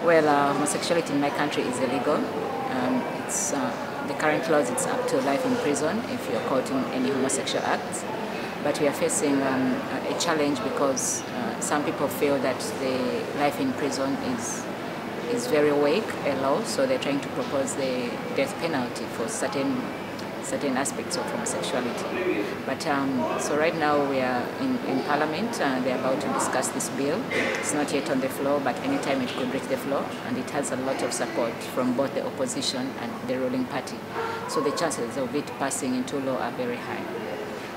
Well, homosexuality in my country is illegal. It's the current laws. It's up to life in prison if you're caught in any homosexual acts. But we are facing a challenge because some people feel that the life in prison is very weak, a law. So they're trying to propose the death penalty for certain aspects of homosexuality. But so right now we are in Parliament and they're about to discuss this bill. It's not yet on the floor, but anytime it could reach the floor, and it has a lot of support from both the opposition and the ruling party. So the chances of it passing into law are very high.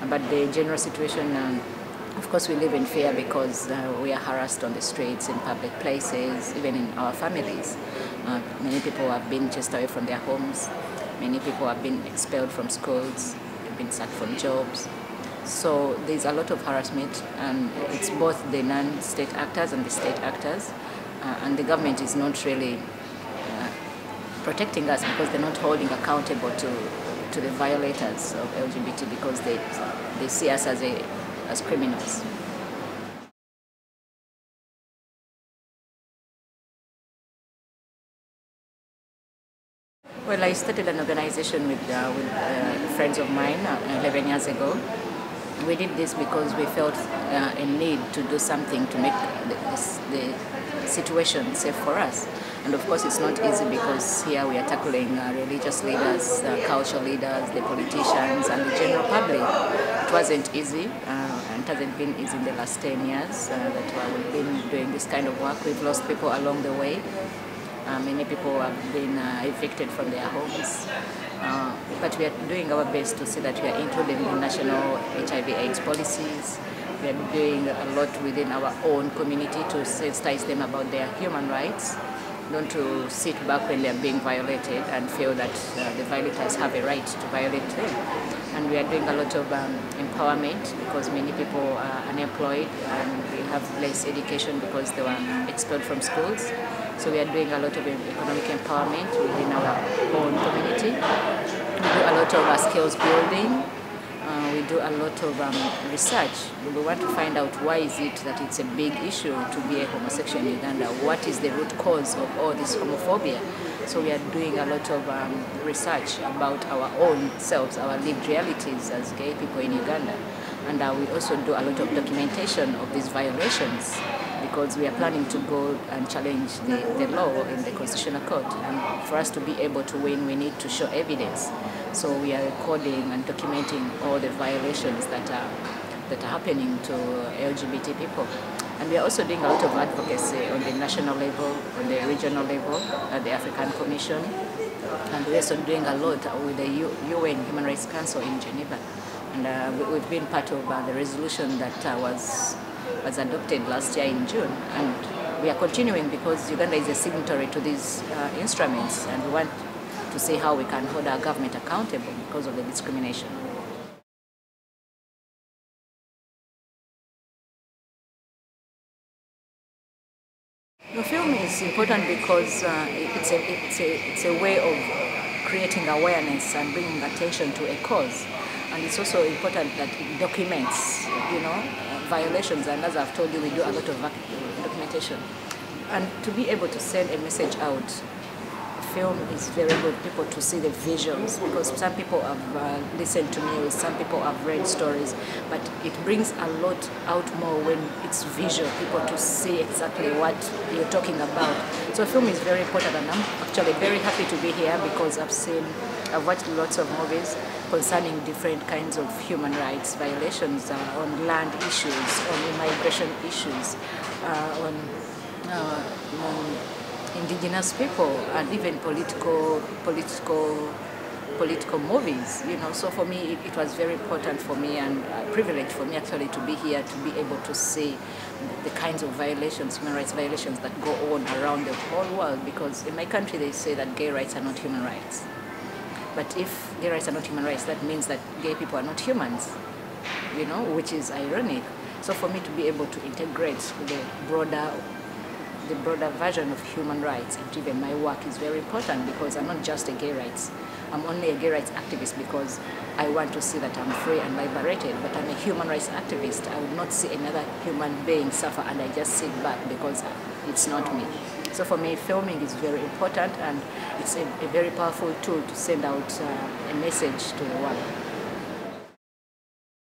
But the general situation, of course, we live in fear because we are harassed on the streets, in public places, even in our families. Many people have been chased away from their homes. Many people have been expelled from schools, been sacked from jobs. So there's a lot of harassment, and it's both the non-state actors and the state actors. And the government is not really protecting us because they're not holding accountable to the violators of LGBT because they see us as criminals. Well, I started an organization with friends of mine 11 years ago. We did this because we felt a need to do something to make the situation safe for us. And of course it's not easy because here we are tackling religious leaders, cultural leaders, the politicians and the general public. It wasn't easy and it hasn't been easy in the last 10 years that we've been doing this kind of work. We've lost people along the way. Many people have been evicted from their homes, but we are doing our best to see that we are including in national HIV/AIDS policies. We are doing a lot within our own community to sensitize them about their human rights, not to sit back when they are being violated and feel that the violators have a right to violate them. And we are doing a lot of empowerment because many people are unemployed and they have less education because they were expelled from schools. So we are doing a lot of economic empowerment within our own community. We do a lot of skills building. We do a lot of research. We want to find out why is it that it's a big issue to be a homosexual in Uganda. What is the root cause of all this homophobia? So we are doing a lot of research about our own selves, our lived realities as gay people in Uganda. And we also do a lot of documentation of these violations because we are planning to go and challenge the law in the Constitutional Court. And for us to be able to win, we need to show evidence. So we are recording and documenting all the violations that are happening to LGBT people. And we are also doing a lot of advocacy on the national level, on the regional level, at the African Commission. And we're also doing a lot with the UN Human Rights Council in Geneva. And we've been part of the resolution that was adopted last year in June. And we are continuing because Uganda is a signatory to these instruments, and we want to see how we can hold our government accountable because of the discrimination. The film is important because it's a way of creating awareness and bringing attention to a cause. And it's also important that it documents, violations. And as I've told you, we do a lot of documentation. And to be able to send a message out, film is very good, people to see the visuals, because some people have listened to news, some people have read stories, but it brings a lot out more when it's visual, people to see exactly what you're talking about. So film is very important, and I'm actually very happy to be here because I've watched lots of movies concerning different kinds of human rights violations, on land issues, on immigration issues, on indigenous people, and even political movies. So for me, it was very important for me and a privilege for me actually to be here, to be able to see the kinds of violations, human rights violations that go on around the whole world. Because in my country they say that gay rights are not human rights. But if gay rights are not human rights, that means that gay people are not humans, which is ironic. So for me to be able to integrate the broader version of human rights into even my work is very important, because I'm not just a gay rights. I'm only a gay rights activist because I want to see that I'm free and liberated, but I'm a human rights activist. I would not see another human being suffer and I just sit back because it's not me. So for me, filming is very important, and it's a very powerful tool to send out a message to the world.